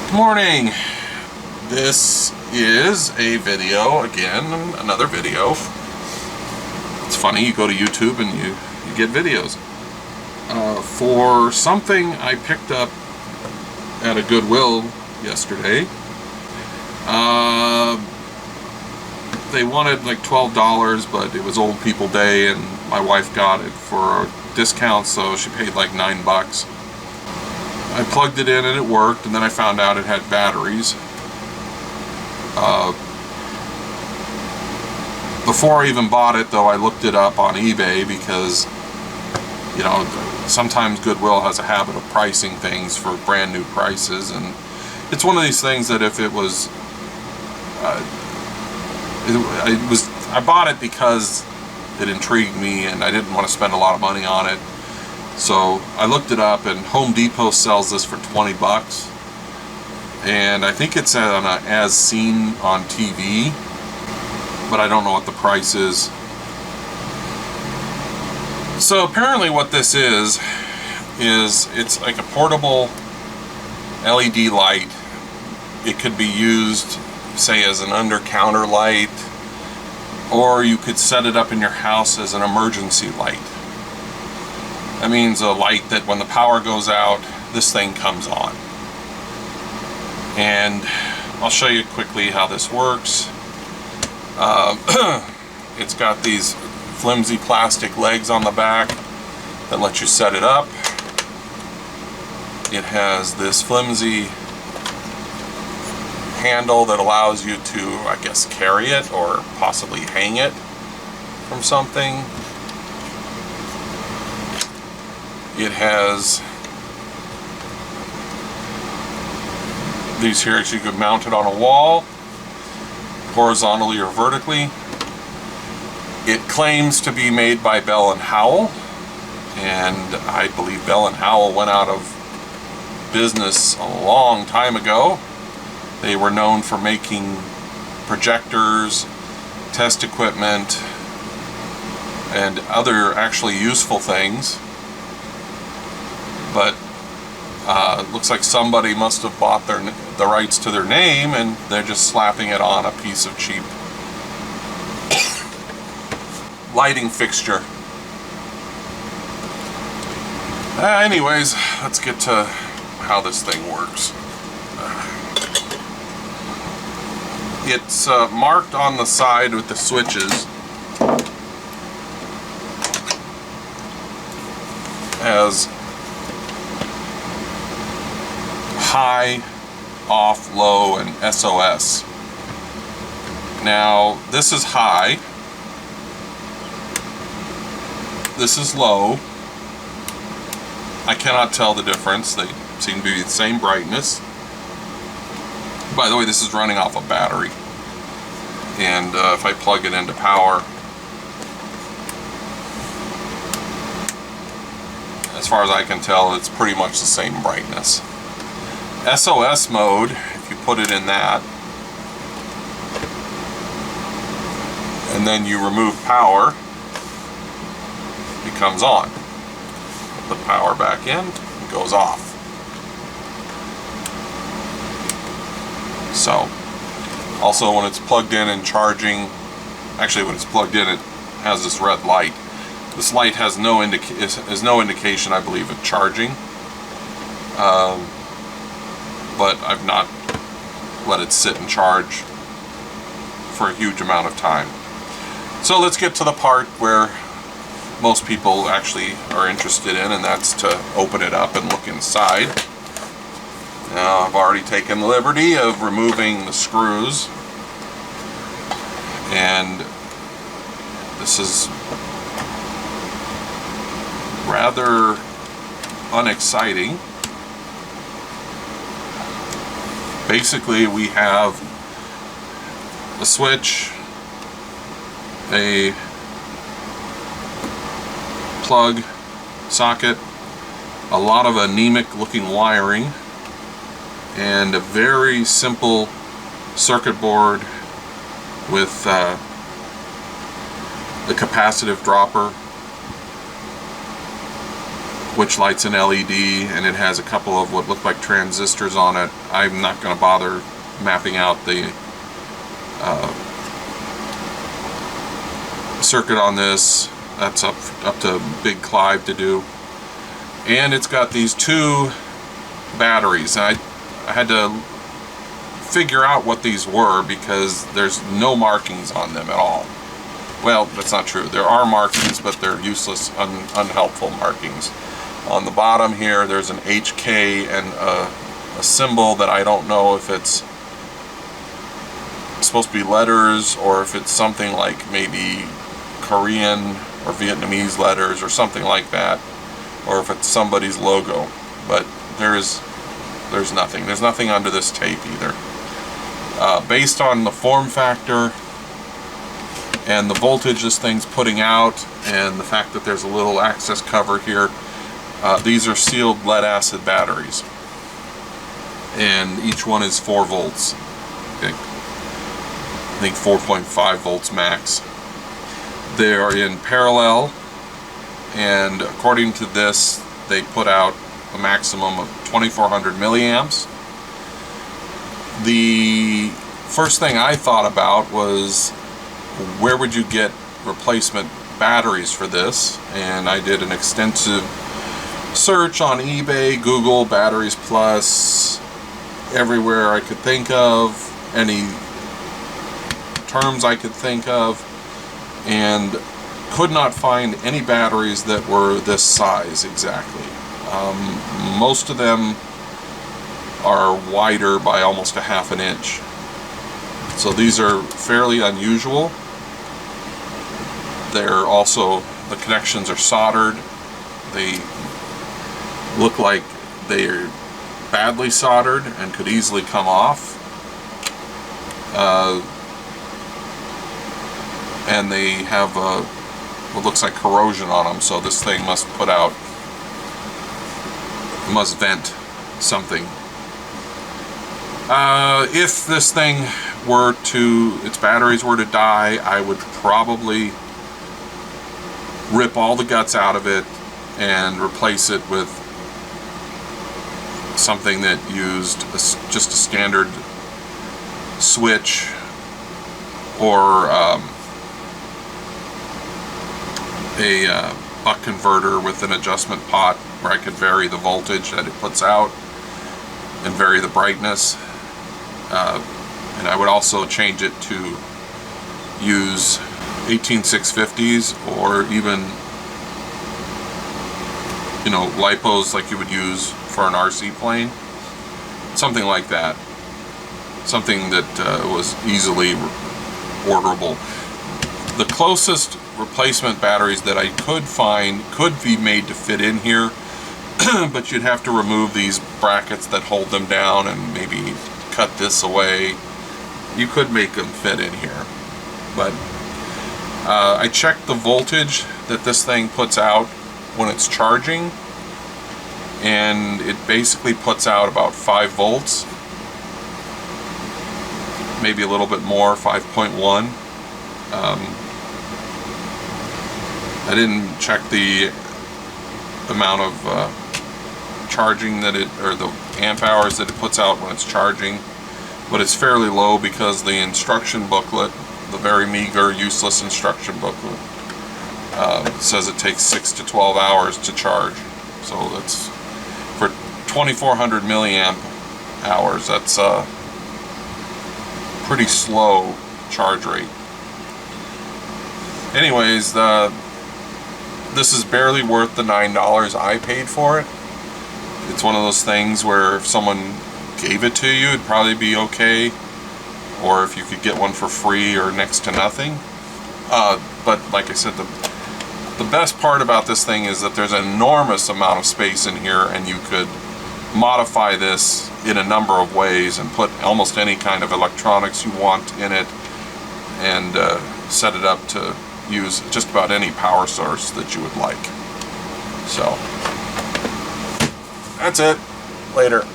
Good morning. This is a video, again, another video. It's funny, you go to YouTube and you get videos. For something I picked up at a Goodwill yesterday. They wanted like $12, but it was Old People Day and my wife got it for a discount, so she paid like $9. I plugged it in and it worked, and then I found out it had batteries. Before I even bought it, though, I looked it up on eBay because, you know, sometimes Goodwill has a habit of pricing things for brand new prices, and it's one of these things that if it was, I bought it because it intrigued me and I didn't want to spend a lot of money on it. So I looked it up, and Home Depot sells this for $20, and I think it's on a as seen on TV, but I don't know what the price is. So apparently what this is it's like a portable LED light. It could be used, say, as an under-counter light, or you could set it up in your house as an emergency light. That means a light that when the power goes out, this thing comes on. And I'll show you quickly how this works. It's got these flimsy plastic legs on the back that let you set it up. It has this flimsy handle that allows you to, I guess, carry it or possibly hang it from something. It has these here, so you could mount it on a wall, horizontally or vertically. It claims to be made by Bell & Howell, and I believe Bell & Howell went out of business a long time ago. They were known for making projectors, test equipment, and other actually useful things. But it looks like somebody must have bought the rights to their name, and they're just slapping it on a piece of cheap lighting fixture. Anyways, let's get to how this thing works. It's marked on the side with the switches as high, off, low, and SOS. Now, this is high, this is low. I cannot tell the difference. They seem to be the same brightness. By the way, this is running off a battery, and if I plug it into power, as far as I can tell, it's pretty much the same brightness. SOS mode, if you put it in that, and then you remove power, it comes on. Put power back in, it goes off. So, also when it's plugged in and charging, actually when it's plugged in, it has this red light. This light has no indication, I believe, of charging. But I've not let it sit and charge for a huge amount of time. So let's get to the part where most people actually are interested in, and that's to open it up and look inside. Now, I've already taken the liberty of removing the screws, and this is rather unexciting. Basically, we have a switch, a plug socket, a lot of anemic looking wiring, and a very simple circuit board with the capacitive dropper which lights an LED, and it has a couple of what look like transistors on it. I'm not going to bother mapping out the circuit on this. That's up to Big Clive to do. And it's got these two batteries. I had to figure out what these were because there's no markings on them at all. Well, that's not true. There are markings, but they're useless, unhelpful markings. On the bottom here, there's an HK and a symbol that I don't know if it's supposed to be letters or if it's something like maybe Korean or Vietnamese letters or something like that, or if it's somebody's logo. But there's nothing. There's nothing under this tape either. Based on the form factor and the voltage this thing's putting out and the fact that there's a little access cover here, these are sealed lead acid batteries, and each one is 4 volts. I think 4.5 volts max. They are in parallel, and according to this, they put out a maximum of 2400 milliamps. The first thing I thought about was, where would you get replacement batteries for this? And I did an extensive search on eBay, Google, Batteries Plus, everywhere I could think of, any terms I could think of, and could not find any batteries that were this size exactly. Most of them are wider by almost a half an inch. So these are fairly unusual. They're also, the connections are soldered. They look like they're badly soldered and could easily come off. And they have what looks like corrosion on them, so this thing must vent something. If this thing its batteries were to die, I would probably rip all the guts out of it and replace it with something that used just a standard switch, or a buck converter with an adjustment pot where I could vary the voltage that it puts out and vary the brightness. And I would also change it to use 18650s, or even, you know, lipos like you would use for an RC plane. Something like that. Something that was easily orderable. The closest replacement batteries that I could find could be made to fit in here, but you'd have to remove these brackets that hold them down and maybe cut this away. You could make them fit in here, but I checked the voltage that this thing puts out when it's charging, and it basically puts out about 5 volts, maybe a little bit more, 5.1. I didn't check the amount of charging that or the amp hours that it puts out when it's charging, but it's fairly low because the instruction booklet, the very meager, useless instruction booklet, says it takes 6 to 12 hours to charge. So that's, for 2400 milliamp hours, that's a pretty slow charge rate. Anyways, this is barely worth the $9 I paid for it. It's one of those things where if someone gave it to you, it'd probably be okay, or if you could get one for free or next to nothing. But like I said, the best part about this thing is that there's an enormous amount of space in here, and you could modify this in a number of ways and put almost any kind of electronics you want in it, and set it up to use just about any power source that you would like. So that's it. Later.